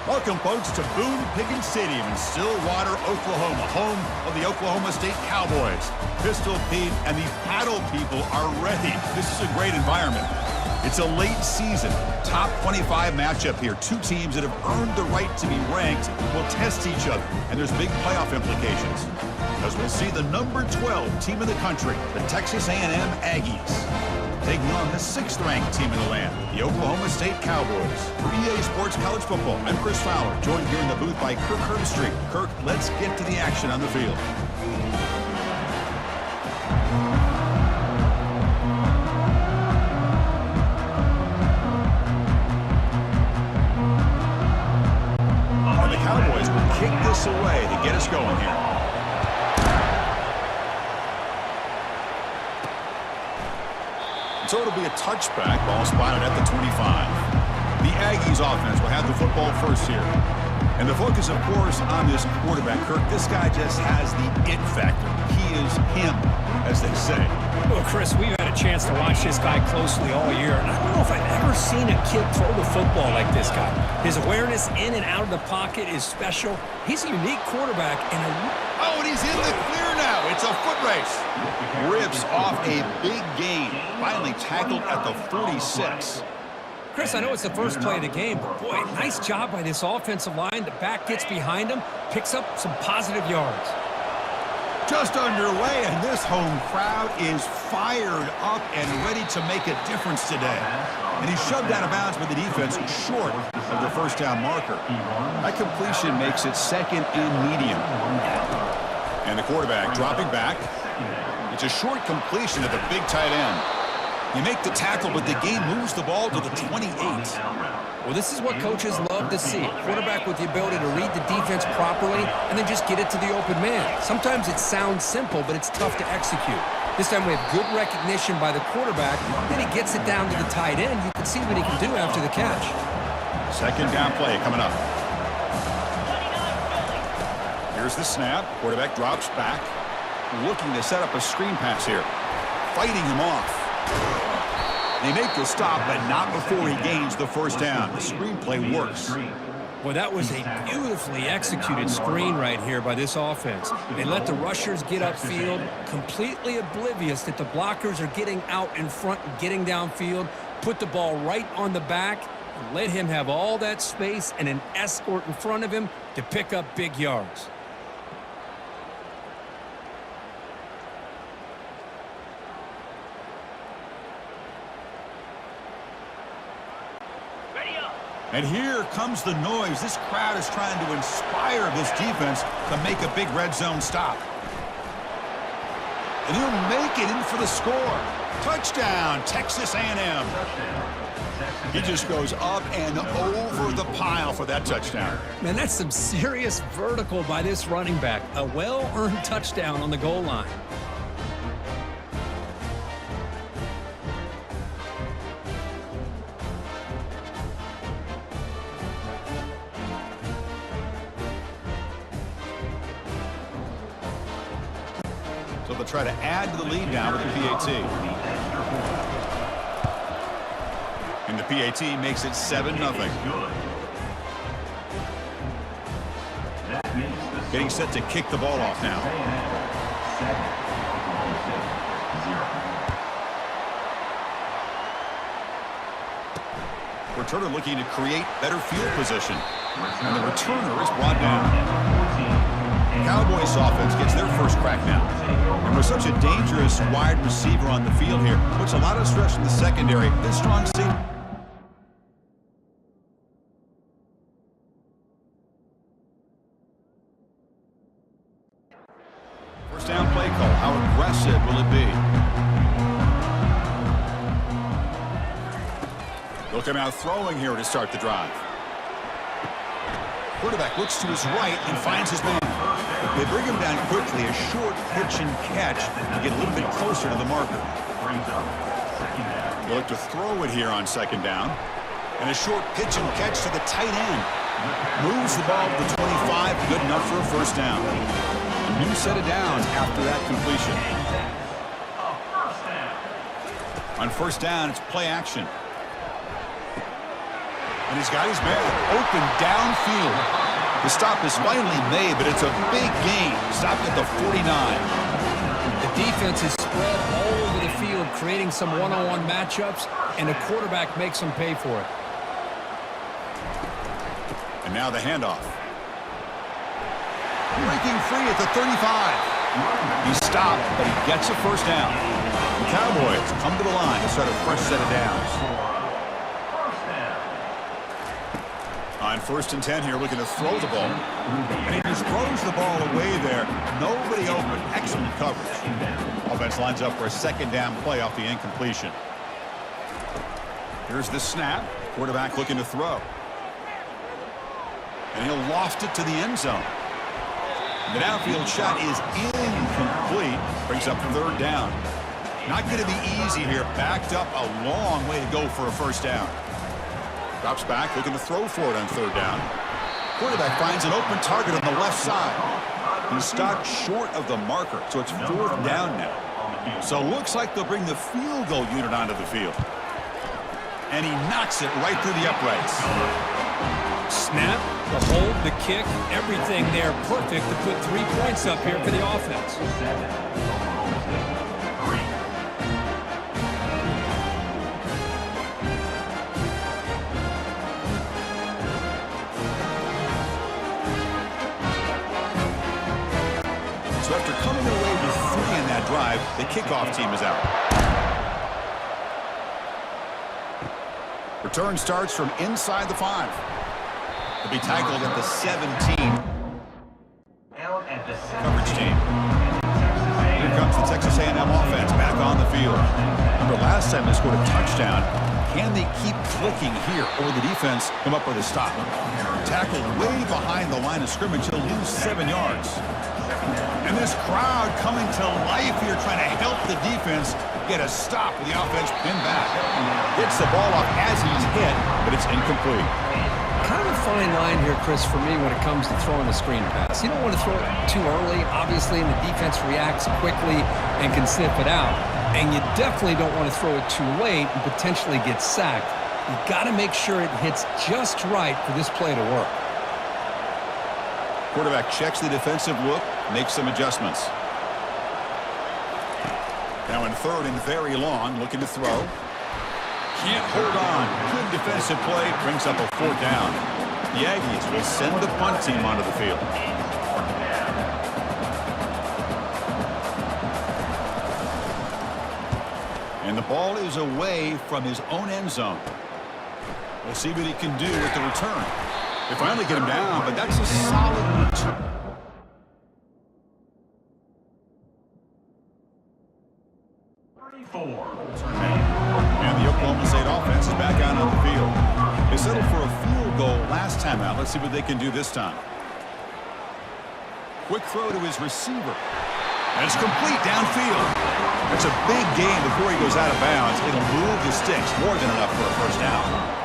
Welcome, folks, to Boone Pickens Stadium in Stillwater, Oklahoma, home of the Oklahoma State Cowboys. Pistol Pete and the Paddle people are ready. This is a great environment. It's a late season, top 25 matchup here. Two teams that have earned the right to be ranked will test each other, and there's big playoff implications. As we'll see the number 12 team in the country, the Texas A&M Aggies, taking on the 6th-ranked team in the land, the Oklahoma State Cowboys. For EA Sports College Football, I'm Chris Fowler, joined here in the booth by Kirk Herbstreit. Kirk, let's get to the action on the field. And the Cowboys will kick this away to get us going here. So it'll be a touchback, ball spotted at the 25. The Aggies offense will have the football first here. And the focus, of course, on this quarterback, Kirk. This guy just has the it factor. He is him, as they say. Well, Chris, we've had a chance to watch this guy closely all year, and I don't know if I've ever seen a kid throw the football like this guy. His awareness in and out of the pocket is special. He's a unique quarterback. Oh, and he's in the clear now. It's a foot race. Rips off a big gain. Finally tackled at the 46. Chris, I know it's the first play of the game, but boy, nice job by this offensive line. The back gets behind him, picks up some positive yards. Just underway, and this home crowd is fired up and ready to make a difference today. And he's shoved out of bounds with the defense short of the first down marker. That completion makes it 2nd and medium. And the quarterback dropping back. It's a short completion at the big tight end. You make the tackle, but the game moves the ball to the 28. Well, this is what coaches love to see. A quarterback with the ability to read the defense properly and then just get it to the open man. Sometimes it sounds simple, but it's tough to execute. This time we have good recognition by the quarterback. Then he gets it down to the tight end. You can see what he can do after the catch. 2nd down play coming up. Here's the snap. Quarterback drops back. Looking to set up a screen pass here. Fighting him off. They make the stop, but not before he gains the first down. The screenplay works. Well, that was a beautifully executed screen right here by this offense. They let the rushers get upfield, completely oblivious that the blockers are getting out in front and getting downfield, put the ball right on the back, and let him have all that space and an escort in front of him to pick up big yards. And here comes the noise. This crowd is trying to inspire this defense to make a big red zone stop. And he'll make it in for the score. Touchdown, Texas A&M. He just goes up and over the pile for that touchdown. Man, that's some serious vertical by this running back. A well-earned touchdown on the goal line. So they'll try to add to the lead now with the PAT. And the PAT makes it 7-0. Getting set to kick the ball off now. Returner looking to create better field position. And the returner is brought down. Cowboys offense gets their first crack now. And with such a dangerous wide receiver on the field here, puts a lot of stress in the secondary. This strong safety. First down play call. How aggressive will it be? They'll come out throwing here to start the drive. Quarterback looks to his right and finds his man. They bring him down quickly, a short pitch and catch to get a little bit closer to the marker. They'll look to throw it here on 2nd down. And a short pitch and catch to the tight end. Moves the ball to the 25, good enough for a first down. A new set of downs after that completion. On first down, it's play action. And he's got his man open downfield. The stop is finally made, but it's a big gain. Stopped at the 49. The defense is spread all over the field, creating some one-on-one matchups, and the quarterback makes them pay for it. And now the handoff. Breaking free at the 35. He stopped, but he gets a first down. The Cowboys come to the line to start a fresh set of downs. On 1st and 10 here, looking to throw the ball. And he just throws the ball away there. Nobody open. Excellent coverage. Offense lines up for a 2nd down play off the incompletion. Here's the snap. Quarterback looking to throw. And he'll loft it to the end zone. The downfield shot is incomplete. Brings up 3rd down. Not going to be easy here. Backed up a long way to go for a first down. Drops back, looking to throw for it on 3rd down. Quarterback finds an open target on the left side. He's stopped short of the marker, so it's 4th down now. So looks like they'll bring the field goal unit onto the field. And he knocks it right through the uprights. Snap, the hold, the kick, everything there perfect to put 3 points up here for the offense. So after coming away with 3 in that drive, the kickoff team is out. Return starts from inside the 5. He'll be tackled at the 17. Coverage team. Here comes the Texas A&M offense back on the field. Remember last time they scored a touchdown. Can they keep clicking here, or will the defense come up with a stop? Tackled way behind the line of scrimmage. He'll lose 7 yards. And this crowd coming to life here, trying to help the defense get a stop with the offense pinned back. Gets the ball off as he's hit, but it's incomplete. Kind of a fine line here, Chris, for me when it comes to throwing the screen pass. You don't want to throw it too early, obviously, and the defense reacts quickly and can sniff it out. And you definitely don't want to throw it too late and potentially get sacked. You've got to make sure it hits just right for this play to work. Quarterback checks the defensive look, makes some adjustments. Now in 3rd and very long, looking to throw. Can't hold on. Good defensive play, brings up a 4th down. The Aggies will send the punt team onto the field. And the ball is away from his own end zone. We'll see what he can do with the return. They finally get him down, but that's a solid return. And the Oklahoma State offense is back out on the field. They settled for a field goal last time out. Let's see what they can do this time. Quick throw to his receiver. And it's complete downfield. That's a big gain before he goes out of bounds. It'll move the sticks more than enough for a first down.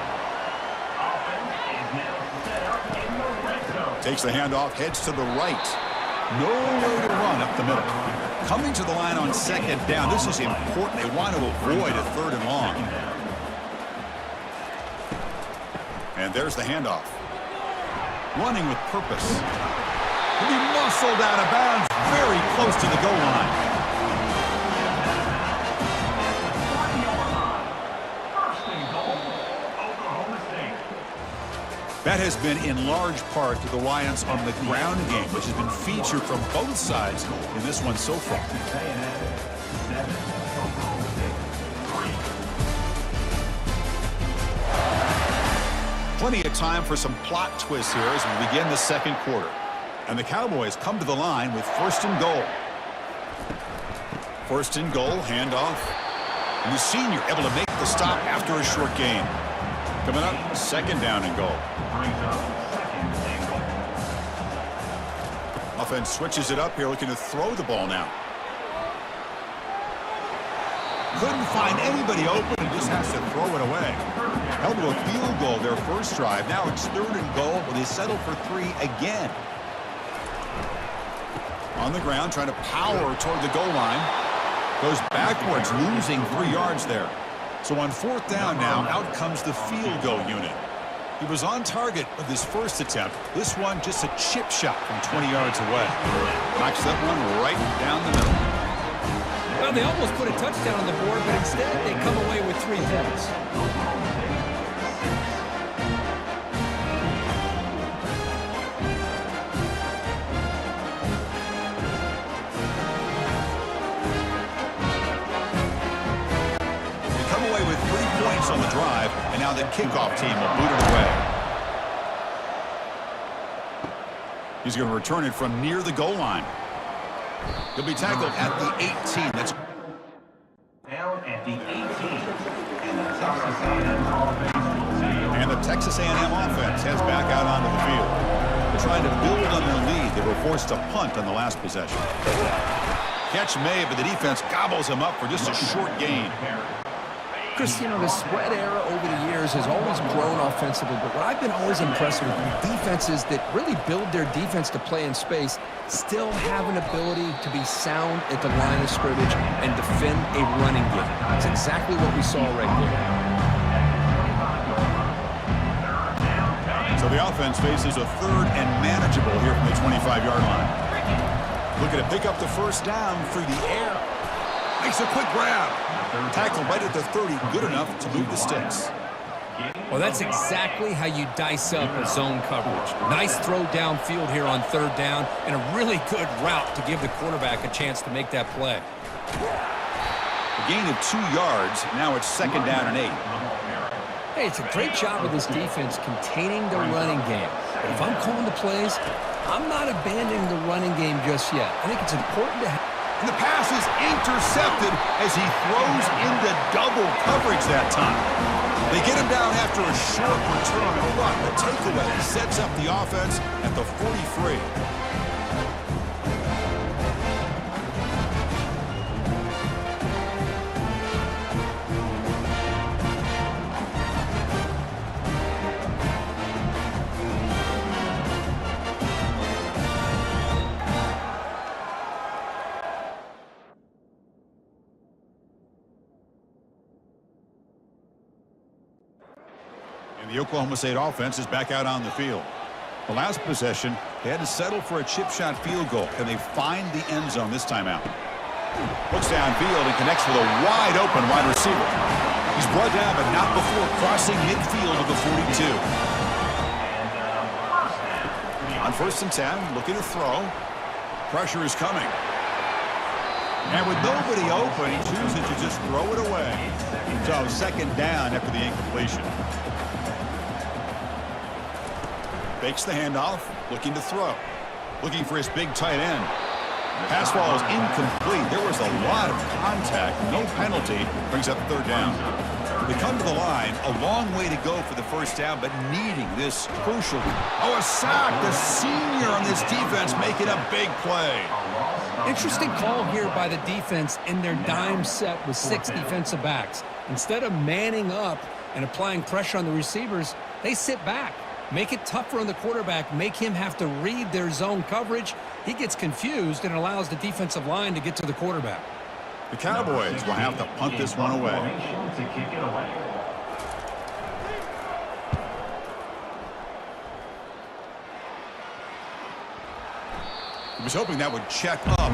Takes the handoff, heads to the right. Nowhere to run up the middle. Coming to the line on 2nd down. This is important. They want to avoid a 3rd and long. And there's the handoff. Running with purpose. He'll be muscled out of bounds very close to the goal line. That has been in large part to the Lions on the ground game, which has been featured from both sides in this one so far. Plenty of time for some plot twists here as we begin the 2nd quarter. And the Cowboys come to the line with 1st and goal. 1st and goal, handoff. And the senior able to make the stop after a short gain. Coming up, 2nd down and goal. Offense switches it up here, looking to throw the ball now. Couldn't find anybody open and just has to throw it away. Held to a field goal their first drive. Now it's 3rd and goal, but they settle for 3 again. On the ground, trying to power toward the goal line. Goes backwards, losing 3 yards there. So on 4th down now, out comes the field goal unit. He was on target with his first attempt. This one just a chip shot from 20 yards away. Knocks that one right down the middle. Well, they almost put a touchdown on the board, but instead they come away with 3 points. On the drive, and now the kickoff team will boot it away. He's going to return it from near the goal line. He'll be tackled at the 18. That's down at the 18. And the Texas A&M offense heads back out onto the field. They're trying to build on their lead. They were forced to punt on the last possession. Catch made, but the defense gobbles him up for just a short gain. Chris, you know, the spread era over the years has always grown offensively, but what I've been always impressed with defenses that really build their defense to play in space still have an ability to be sound at the line of scrimmage and defend a running game. That's exactly what we saw right there. So the offense faces a third and manageable here from the 25-yard line. Looking to pick up the first down through the air. Makes a quick grab. Tackle right at the 30, good enough to move the sticks. Well, that's exactly how you dice up a zone coverage. Nice throw downfield here on 3rd down, and a really good route to give the quarterback a chance to make that play. A gain of 2 yards. Now it's 2nd down and 8. Hey, it's a great job of this defense containing the running game. But if I'm calling the plays, I'm not abandoning the running game just yet. I think it's important to have. And the pass is intercepted as he throws into double coverage that time. They get him down after a short return, but the takeaway sets up the offense at the 43. The Oklahoma State offense is back out on the field. The last possession, they had to settle for a chip shot field goal. Can they find the end zone this time out? Looks downfield and connects with a wide open wide receiver. He's brought down, but not before crossing midfield of the 42. On 1st and 10, looking to throw. Pressure is coming. And with nobody open, he chooses to just throw it away. So 2nd down after the incompletion. Fakes the handoff, looking to throw. Looking for his big tight end. Pass ball is incomplete. There was a lot of contact. No penalty. Brings up 3rd down. They come to the line. A long way to go for the first down, but needing this crucial. Oh, a sack. The senior on this defense making a big play. Interesting call here by the defense in their dime set with 6 defensive backs. Instead of manning up and applying pressure on the receivers, they sit back. Make it tougher on the quarterback, make him have to read their zone coverage. He gets confused and allows the defensive line to get to the quarterback. The Cowboys will have to punt this one away. He was hoping that would check up.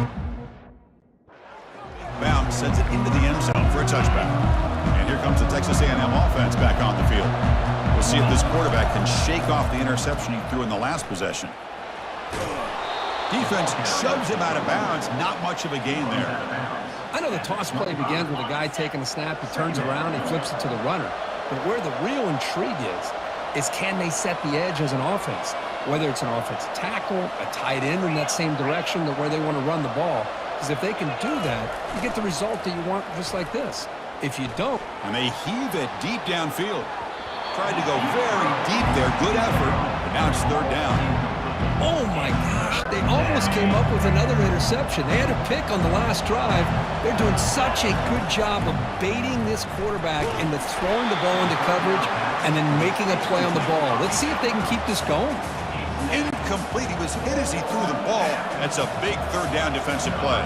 Bounce sends it into the end zone for a touchback. And here comes the Texas A&M offense back on the field. We'll see if this quarterback can shake off the interception he threw in the last possession. Defense shoves him out of bounds. Not much of a gain there. I know the toss play begins with a guy taking a snap. He turns around and flips it to the runner. But where the real intrigue is can they set the edge as an offense? Whether it's an offensive tackle, a tight end in that same direction, to where they want to run the ball. Because if they can do that, you get the result that you want just like this. If you don't. And they heave it deep downfield. Tried to go very deep there. Good effort. But now it's 3rd down. Oh, my gosh. They almost came up with another interception. They had a pick on the last drive. They're doing such a good job of baiting this quarterback into throwing the ball into coverage and then making a play on the ball. Let's see if they can keep this going. Incomplete. He was hit as he threw the ball. That's a big 3rd down defensive play.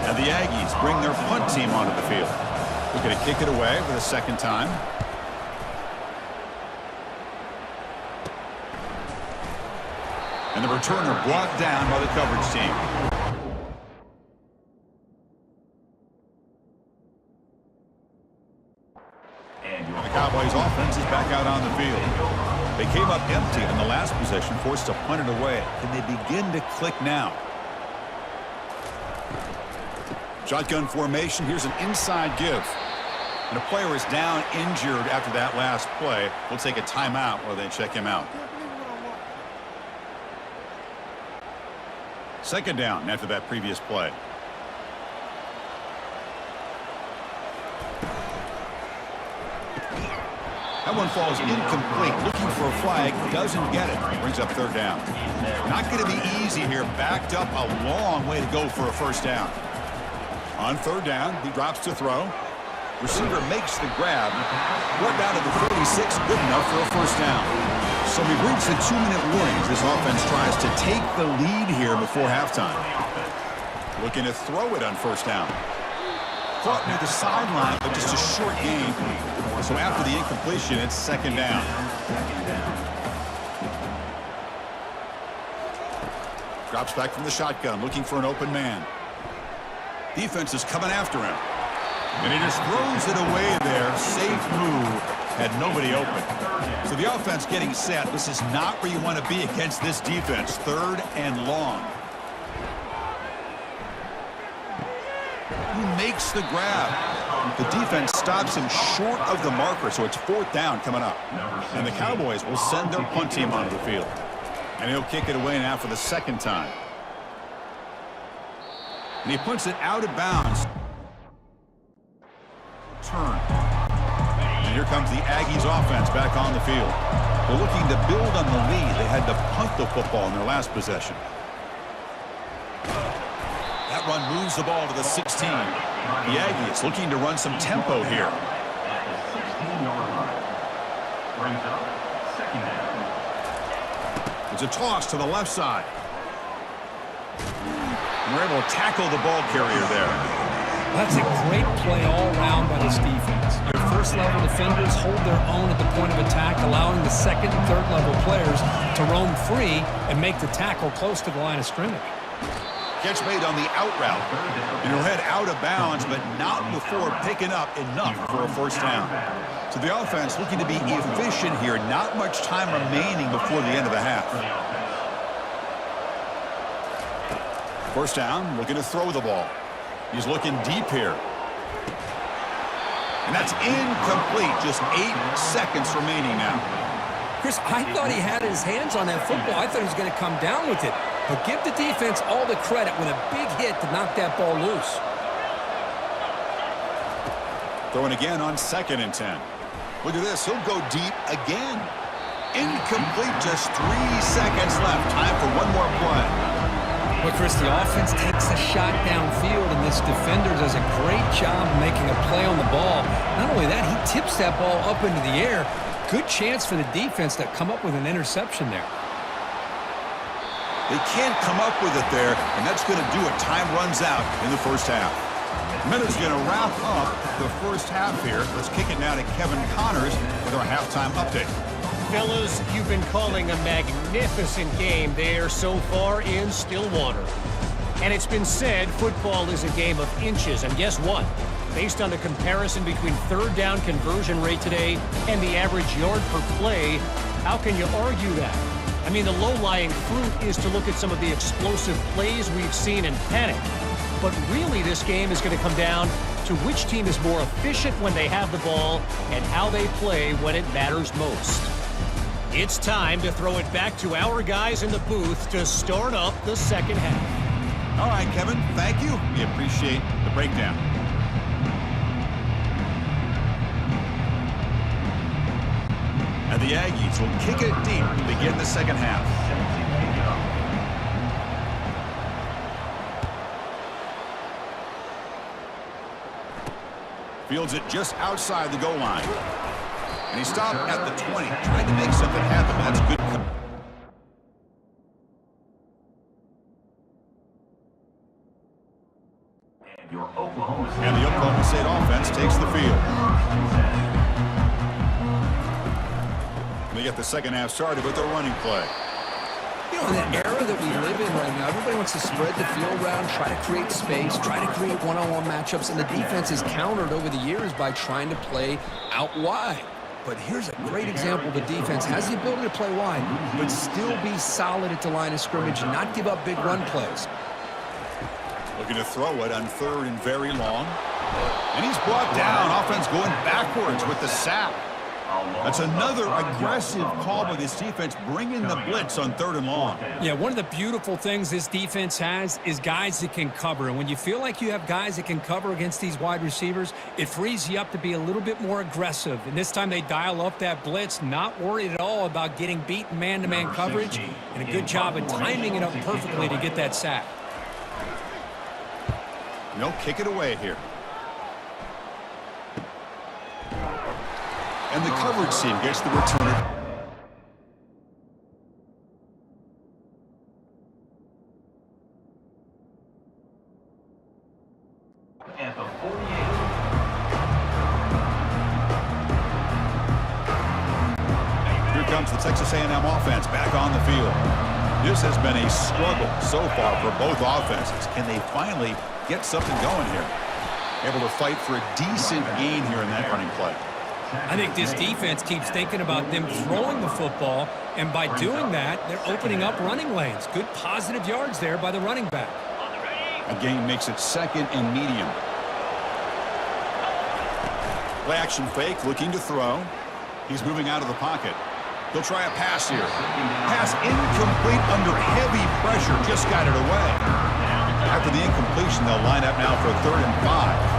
And the Aggies bring their punt team onto the field. They're going to kick it away for the 2nd time. And the returner brought down by the coverage team. The Cowboys offense is back out on the field. They came up empty in the last possession, forced to punt it away. Can they begin to click now? Shotgun formation. Here's an inside give. And a player is down injured after that last play. We'll take a timeout while they check him out. Second down after that previous play. That one falls incomplete. Looking for a flag. Doesn't get it. Brings up third down. Not going to be easy here. Backed up a long way to go for a first down. On third down, he drops to throw. Receiver makes the grab. Brought down to the 36. Good enough for a first down. So we've reached the 2-minute warning as this offense tries to take the lead here before halftime. Looking to throw it on first down. Caught near the sideline, but just a short gain. So after the incompletion, it's second down. Drops back from the shotgun, looking for an open man. Defense is coming after him. And he just throws it away there. Safe move. Had nobody open. So the offense getting set. This is not where you want to be against this defense. Third and long. Who makes the grab? The defense stops him short of the marker, so it's fourth down coming up. And the Cowboys will send their punt team onto the field. And he'll kick it away now for the second time. And he puts it out of bounds. Turn. And here comes the Aggies offense back on the field. They're looking to build on the lead. They had to punt the football in their last possession. That run moves the ball to the 16. The Aggies looking to run some tempo here. It's a toss to the left side. And we're able to tackle the ball carrier there. That's a great play all around by this defense. Your first-level defenders hold their own at the point of attack, allowing the second and third-level players to roam free and make the tackle close to the line of scrimmage. Catch made on the out route. And he'll head out of bounds, but not before picking up enough for a first down. So the offense looking to be efficient here. Not much time remaining before the end of the half. First down, looking to throw the ball. He's looking deep here. And that's incomplete. Just 8 seconds remaining now. Chris, I thought he had his hands on that football. I thought he was going to come down with it. But give the defense all the credit with a big hit to knock that ball loose. Throwing again on 2nd and 10. Look at this. He'll go deep again. Incomplete. Just 3 seconds left. Time for one more play. But Chris, the offense takes a shot downfield, and this defender does a great job making a play on the ball. Not only that, he tips that ball up into the air. Good chance for the defense to come up with an interception there. They can't come up with it there, and that's going to do it. Time runs out in the first half. Miller's going to wrap up the first half here. Let's kick it now to Kevin Connors with our halftime update. Fellas, you've been calling a magnificent game there so far in Stillwater. And it's been said football is a game of inches. And guess what? Based on the comparison between third down conversion rate today and the average yard per play, how can you argue that? I mean, the low-lying fruit is to look at some of the explosive plays we've seen and panic. But really, this game is going to come down to which team is more efficient when they have the ball and how they play when it matters most. It's time to throw it back to our guys in the booth to start up the second half. All right, Kevin, thank you. We appreciate the breakdown. And the Aggies will kick it deep to begin the second half. Fields it just outside the goal line. And he stopped at the 20, trying to make something happen. That's good. And the Oklahoma State offense takes the field. They get the second half started with their running play. You know, in the era that we live in right now, everybody wants to spread the field around, try to create space, try to create one-on-one matchups, and the defense is countered over the years by trying to play out wide. But here's a great example. The defense has the ability to play wide, but still be solid at the line of scrimmage and not give up big run plays. Looking to throw it on 3rd and very long. And he's brought down. Offense going backwards with the sack. That's another aggressive call by this defense, bringing the blitz on 3rd and long. Yeah, one of the beautiful things this defense has is guys that can cover. And when you feel like you have guys that can cover against these wide receivers, it frees you up to be a little bit more aggressive. And this time they dial up that blitz, not worried at all about getting beat in man-to-man coverage, and a good job of timing it up perfectly to get that sack. No, kick it away here. And the coverage team gets the returner. At the 48. Here comes the Texas A&M offense back on the field. This has been a struggle so far for both offenses. Can they finally get something going here? Able to fight for a decent gain here in that running play. I think this defense keeps thinking about them throwing the football, and by doing that, they're opening up running lanes. Good positive yards there by the running back. A gain makes it 2nd and medium. Play action fake, looking to throw. He's moving out of the pocket. He'll try a pass here. Pass incomplete under heavy pressure. Just got it away. After the incompletion, they'll line up now for 3rd and 5.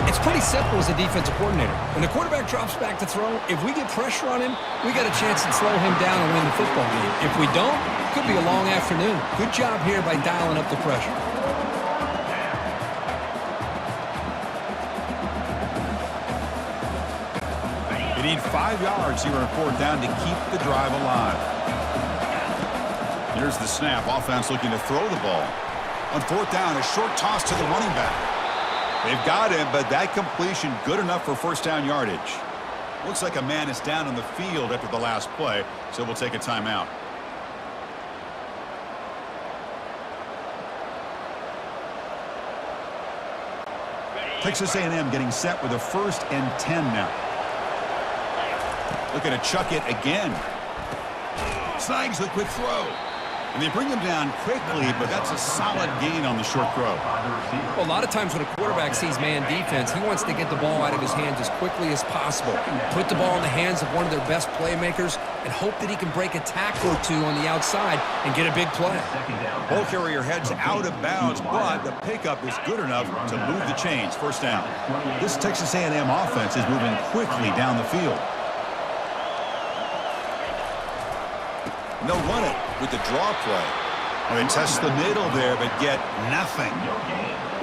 It's pretty simple as a defensive coordinator. When the quarterback drops back to throw, if we get pressure on him, we got a chance to slow him down and win the football game. If we don't, it could be a long afternoon. Good job here by dialing up the pressure. They need 5 yards here on 4th down to keep the drive alive. Here's the snap. Offense looking to throw the ball. On 4th down, a short toss to the running back. They've got him, but that completion good enough for 1st down yardage. Looks like a man is down on the field after the last play, so we'll take a timeout. Texas A&M getting set with a 1st and 10 now. Looking to chuck it again. Snags the quick throw. And they bring him down quickly, but that's a solid gain on the short throw. Well, a lot of times when a quarterback sees man defense, he wants to get the ball out of his hands as quickly as possible. Put the ball in the hands of one of their best playmakers and hope that he can break a tackle or two on the outside and get a big play. Ball carrier heads out of bounds, but the pickup is good enough to move the chains. 1st down. This Texas A&M offense is moving quickly down the field. And they'll run it with the draw play. Well, they test the middle there, but get nothing.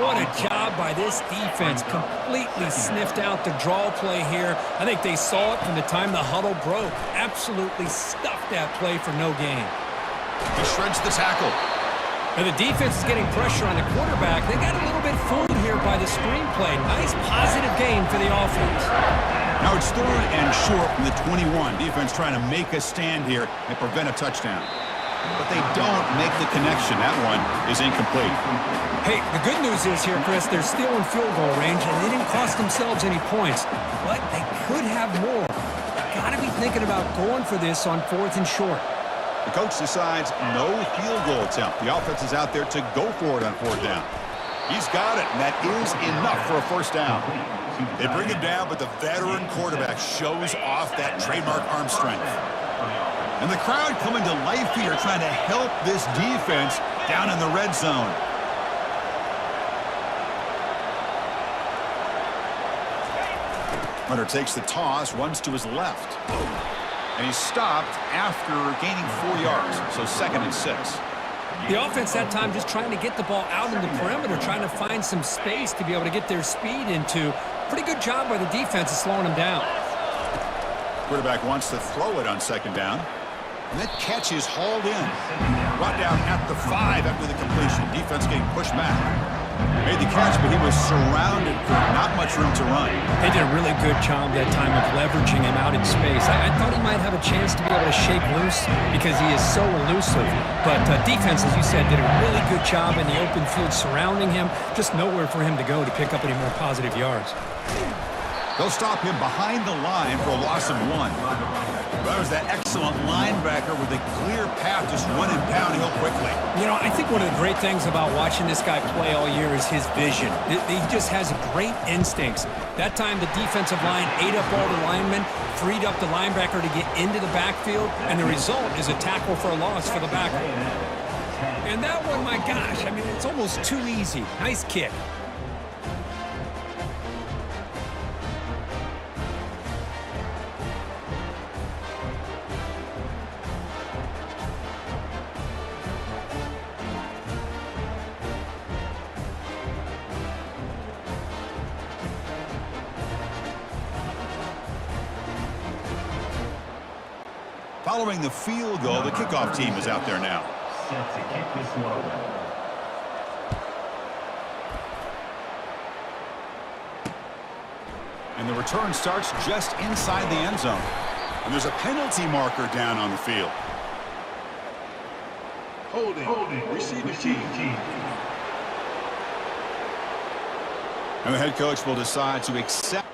What a job by this defense. Completely sniffed out the draw play here. I think they saw it from the time the huddle broke. Absolutely stuffed that play for no gain. He shreds the tackle. And the defense is getting pressure on the quarterback. They got a little bit fooled here by the screenplay. Nice positive gain for the offense. Now it's 3rd and short from the 21. Defense trying to make a stand here and prevent a touchdown. But they don't make the connection. That one is incomplete. Hey, the good news is here, Chris, they're still in field goal range, and they didn't cost themselves any points. But they could have more. Got to be thinking about going for this on 4th and short. The coach decides no field goal attempt. The offense is out there to go for it on 4th down. He's got it, and that is enough for a 1st down. They bring him down, but the veteran quarterback shows off that trademark arm strength. And the crowd coming to life here, trying to help this defense down in the red zone. Hunter takes the toss, runs to his left. And he's stopped after gaining 4 yards, so 2nd and 6. The offense that time just trying to get the ball out in the perimeter, trying to find some space to be able to get their speed into. Pretty good job by the defense of slowing them down. Quarterback wants to throw it on 2nd down. And that catch is hauled in. Brought down at the 5 after the completion. formation. Defense getting pushed back. Made the catch, but he was surrounded. Not much room to run. They did a really good job that time of leveraging him out in space. I thought he might have a chance to be able to shake loose because he is so elusive. But defense, as you said, did a really good job in the open field surrounding him. Just nowhere for him to go to pick up any more positive yards. They'll stop him behind the line for a loss of 1. That was that excellent linebacker with a clear path just running downhill quickly. You know, I think one of the great things about watching this guy play all year is his vision. He just has great instincts. That time the defensive line ate up all the linemen, freed up the linebacker to get into the backfield, and the result is a tackle for a loss for the backer. And that one, my gosh, I mean, it's almost too easy. Nice kick. Following the field goal, the kickoff team is out there now. Set to kick this one away. And the return starts just inside the end zone. And there's a penalty marker down on the field. Holding. Receiving team. And the head coach will decide to accept.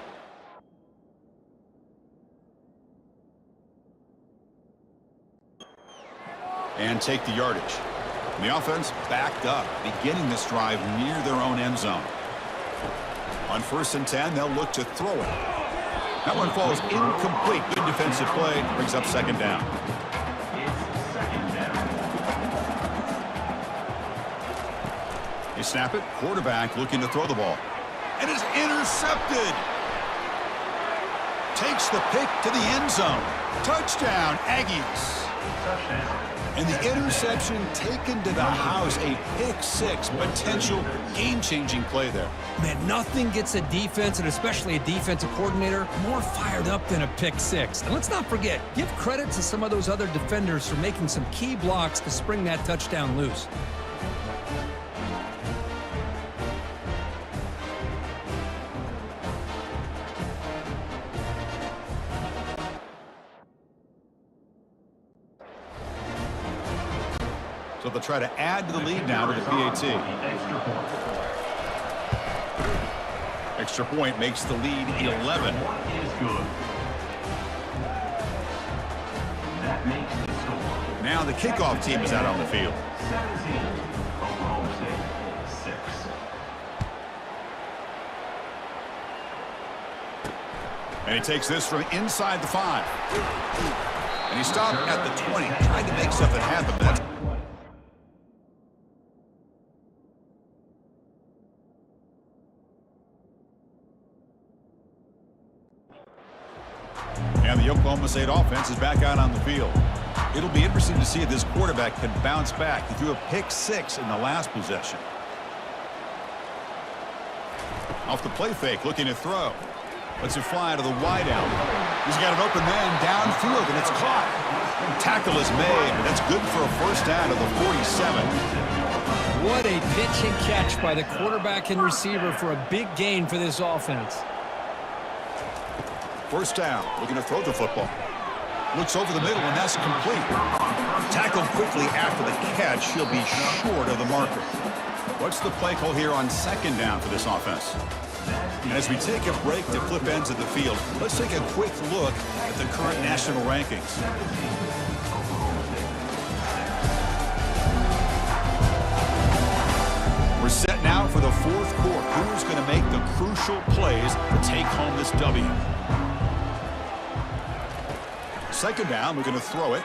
And take the yardage. And the offense backed up, beginning this drive near their own end zone. On 1st and 10, they'll look to throw it. That one falls incomplete. Good defensive play, brings up 2nd down. It's 2nd down. They snap it, quarterback looking to throw the ball. And it's intercepted. Takes the pick to the end zone. Touchdown, Aggies. Touchdown. And the interception taken to the house, a pick-6, potential game-changing play there. Man, nothing gets a defense, and especially a defensive coordinator, more fired up than a pick-6. And let's not forget, give credit to some of those other defenders for making some key blocks to spring that touchdown loose. So they'll try to add to the lead now to the PAT. Extra point makes the lead 11. Is good. That makes the score. Now the kickoff team is out on the field. 17. Oklahoma State 6. And he takes this from inside the 5. And he stopped at the 20, trying to make something happen. That's and the Oklahoma State offense is back out on the field. It'll be interesting to see if this quarterback can bounce back. He threw a pick-6 in the last possession. Off the play fake, looking to throw. Lets it fly to the wideout. He's got an open man downfield, and it's caught. Tackle is made, but that's good for a 1st down to the 47. What a pitch and catch by the quarterback and receiver for a big gain for this offense. 1st down, looking to throw the football. Looks over the middle, and that's complete. Tackled quickly after the catch. He'll be short of the marker. What's the play call here on 2nd down for this offense? And as we take a break to flip ends of the field, let's take a quick look at the current national rankings. We're set now for the 4th quarter. Who's going to make the crucial plays to take home this W? 2nd down, we're going to throw it.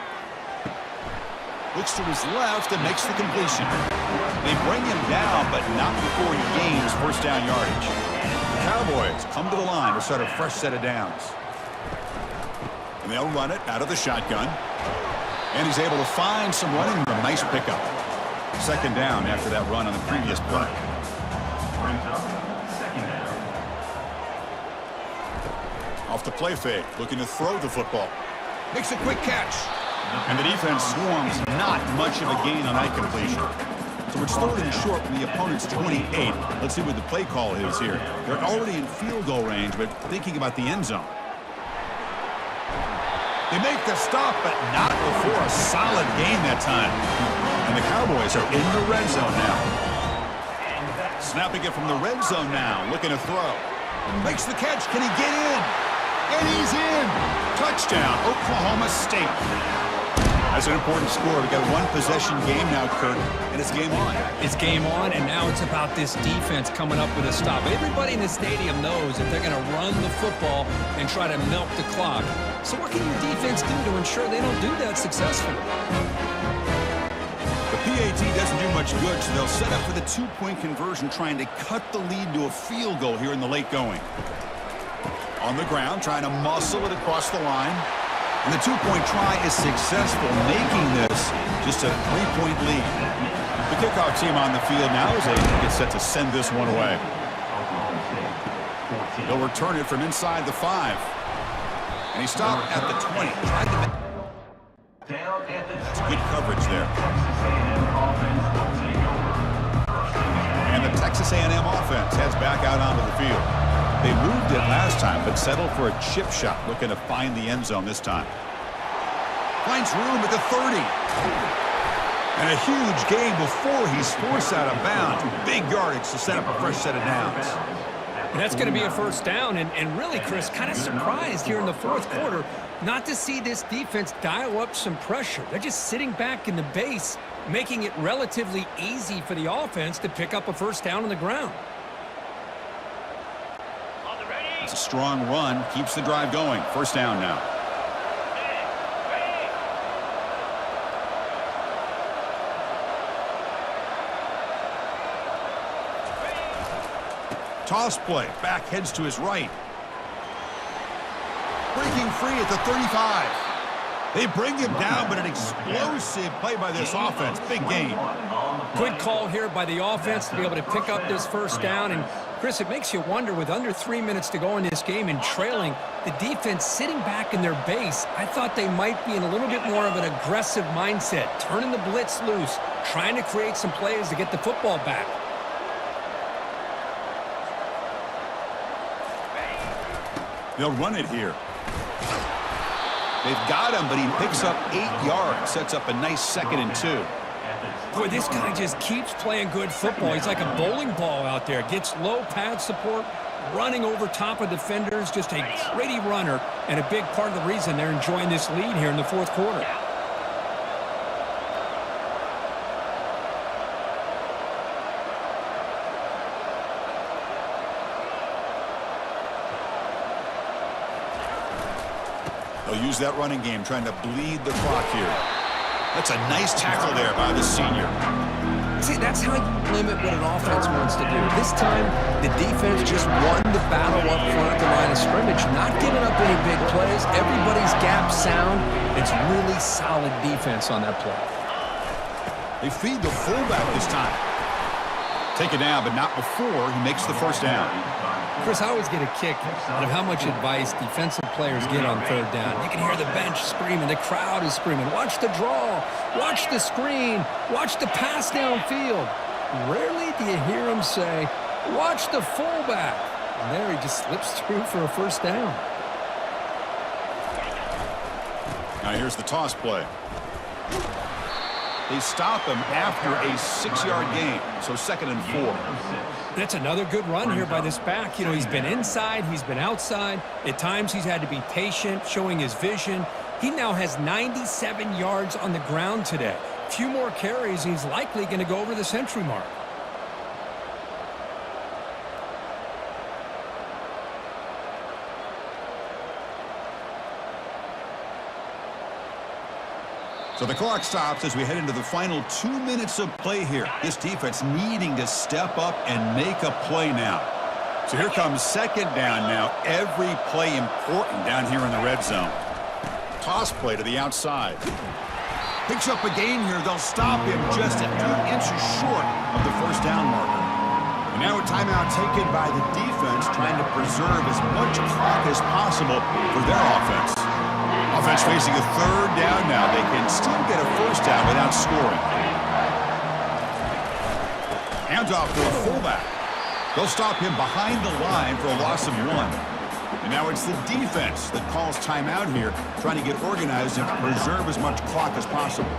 Looks to his left and makes the completion. They bring him down, but not before he gains 1st down yardage. The Cowboys come to the line to start a fresh set of downs. And they'll run it out of the shotgun. And he's able to find some running room. Nice pickup. 2nd down after that run on the previous play. Brings up 2nd down. Off the play fake, looking to throw the football. Makes a quick catch. And the defense swarms, not much of a gain on that completion. So it's 3rd and short from the opponent's 28. Let's see what the play call is here. They're already in field goal range, but thinking about the end zone. They make the stop, but not before a solid gain that time. And the Cowboys are in the red zone now. Snapping it from the red zone now, looking to throw. Makes the catch. Can he get in? And he's in. Touchdown, Oklahoma State. That's an important score. We've got a one-possession game now, Kurt, and it's game on. It's game on, and now it's about this defense coming up with a stop. Everybody in the stadium knows that they're going to run the football and try to milk the clock. So what can your defense do to ensure they don't do that successfully? The PAT doesn't do much good, so they'll set up for the two-point conversion, trying to cut the lead to a field goal here in the late going. On the ground, trying to muscle it across the line. And the two-point try is successful, making this just a three-point lead. The kickoff team on the field now as they get set to send this one away. They'll return it from inside the 5. And he stopped at the 20. Tried to make... That's good coverage there. And the Texas A&M offense heads back out onto the field. They moved it last time, but settled for a chip shot, looking to find the end zone this time. Finds room at the 30. And a huge gain before he's forced out of bounds. Big yardage to set up a fresh set of downs. And that's going to be a first down, and really, Chris, kind of surprised here in the fourth quarter not to see this defense dial up some pressure. They're just sitting back in the base, making it relatively easy for the offense to pick up a first down on the ground. It's a strong run, keeps the drive going. First down now. Toss play, back heads to his right. Breaking free at the 35. They bring him down, but an explosive play by this offense. Big gain. Good call here by the offense to be able to pick up this first down. And, Chris, it makes you wonder, with under 3 minutes to go in this game and trailing, the defense sitting back in their base, I thought they might be in a little bit more of an aggressive mindset, turning the blitz loose, trying to create some plays to get the football back. They'll run it here. They've got him, but he picks up 8 yards, sets up a nice 2nd and 2. Boy, this guy just keeps playing good football. He's like a bowling ball out there. Gets low pad support, running over top of defenders. Just a gritty runner, and a big part of the reason they're enjoying this lead here in the fourth quarter. They'll use that running game, trying to bleed the clock here. That's a nice tackle there by the senior. See, that's how you limit what an offense wants to do. This time, the defense just won the battle up front at the line of scrimmage, not giving up any big plays. Everybody's gap sound. It's really solid defense on that play. They feed the fullback this time. Take it down, but not before he makes the first down. Chris, I always get a kick out of how much advice defensive players get on third down. You can hear the bench screaming. The crowd is screaming. Watch the draw. Watch the screen. Watch the pass downfield. Rarely do you hear them say, watch the fullback. And there he just slips through for a first down. Now here's the toss play. They stop him after a 6-yard gain, so 2nd and 4. That's another good run here by this back. You know, he's been inside, he's been outside. At times he's had to be patient, showing his vision. He now has 97 yards on the ground today. A few more carries, and he's likely going to go over the century mark. So the clock stops as we head into the final 2 minutes of play here. This defense needing to step up and make a play now. So here comes 2nd down now. Every play important down here in the red zone. Toss play to the outside. Picks up a gain here. They'll stop him just a few inches short of the first down marker. And now a timeout taken by the defense, trying to preserve as much clock as possible for their offense. Offense facing a 3rd down now. They can still get a first down without scoring. Hands off to a fullback. They'll stop him behind the line for a loss of 1. And now it's the defense that calls timeout here, trying to get organized and preserve as much clock as possible.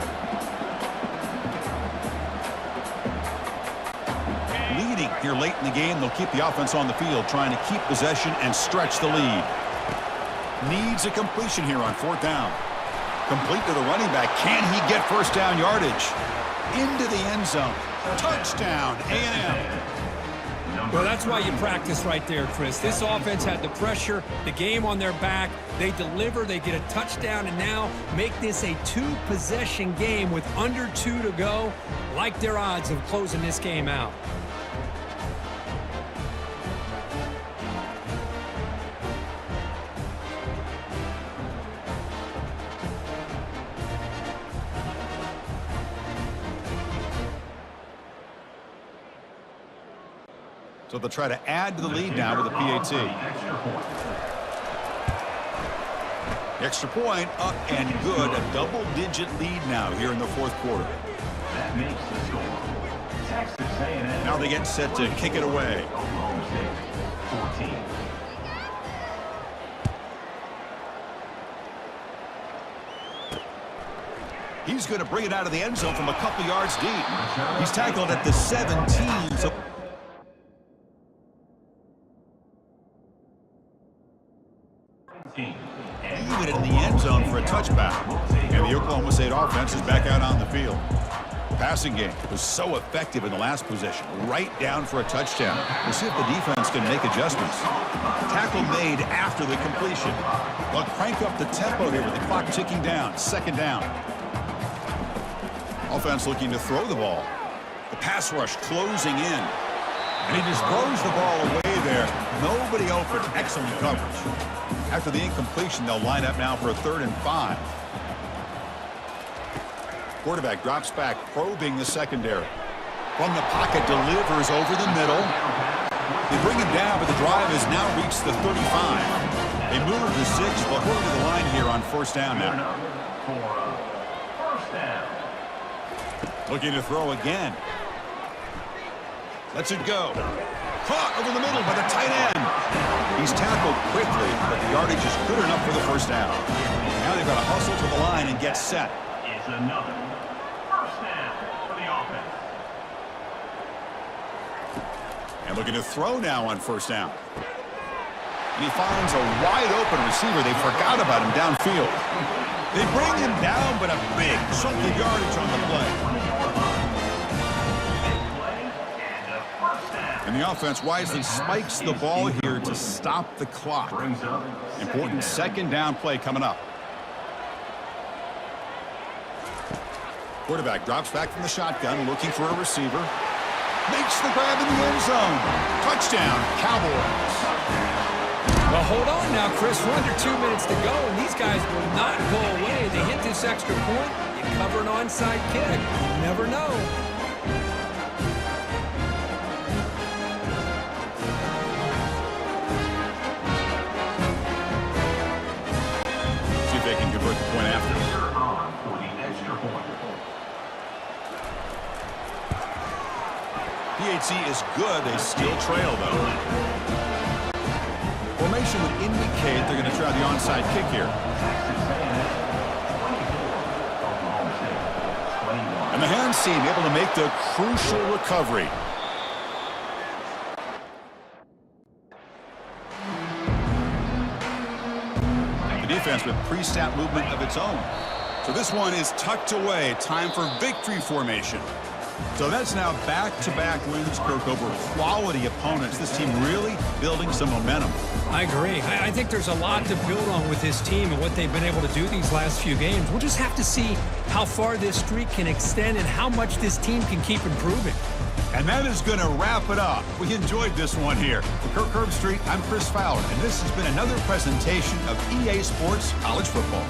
Leading here late in the game, they'll keep the offense on the field, trying to keep possession and stretch the lead. Needs a completion here on 4th down. Complete to the running back. Can he get first down yardage? Into the end zone. Touchdown, A&M. Well, that's why you practice right there, Chris. This offense had the pressure, the game on their back. They deliver, they get a touchdown, and now make this a 2-possession game with under 2 to go. Like their odds of closing this game out. So they'll try to add to the lead now with a PAT. Extra point up and good. A double-digit lead now here in the 4th quarter. That makes the score. Texas A&M. Now they get set to kick it away. Oklahoma State, 14. He's going to bring it out of the end zone from a couple yards deep. He's tackled at the 17. So even in the end zone for a touchback. And the Oklahoma State offense is back out on the field. Passing game was so effective in the last possession, right down for a touchdown. We'll see if the defense can make adjustments. Tackle made after the completion. They'll crank up the tempo here with the clock ticking down. 2nd down. Offense looking to throw the ball. The pass rush closing in. And he just throws the ball away there. Nobody open. Excellent coverage. After the incompletion, they'll line up now for a 3rd and 5. Quarterback drops back, probing the secondary. From the pocket, delivers over the middle. They bring him down, but the drive has now reached the 35. They move to 6. They'll go to the line here on 1st down now. Looking to throw again. Lets it go. Caught over the middle by the tight end. He's tackled quickly, but the yardage is good enough for the 1st down. Now they've got to hustle to the line and get set. It's another 1st down for the offense. And looking to throw now on 1st down. And he finds a wide open receiver. They forgot about him downfield. They bring him down, but a big chunk of yardage on the play. And the offense wisely spikes the ball here to stop the clock. Important 2nd down play coming up. Quarterback drops back from the shotgun, looking for a receiver. Makes the grab in the end zone. Touchdown, Cowboys. Well, hold on now, Chris. We're under 2 minutes to go, and these guys will not go away. They hit this extra point. You cover an onside kick. You never know. See if they can convert the point after. For the extra point. PAT is good. They still trail, though. Formation would indicate they're going to try the onside kick here. And the hands team able to make the crucial recovery. The defense with pre-snap movement of its own. So this one is tucked away. Time for victory formation. So that's now back-to-back wins, Kirk, over quality opponents. This team really building some momentum. I agree. I think there's a lot to build on with this team and what they've been able to do these last few games. We'll just have to see how far this streak can extend and how much this team can keep improving. And that is going to wrap it up. We enjoyed this one here. For Kirk Herbstreit, I'm Chris Fowler, and this has been another presentation of EA Sports College Football.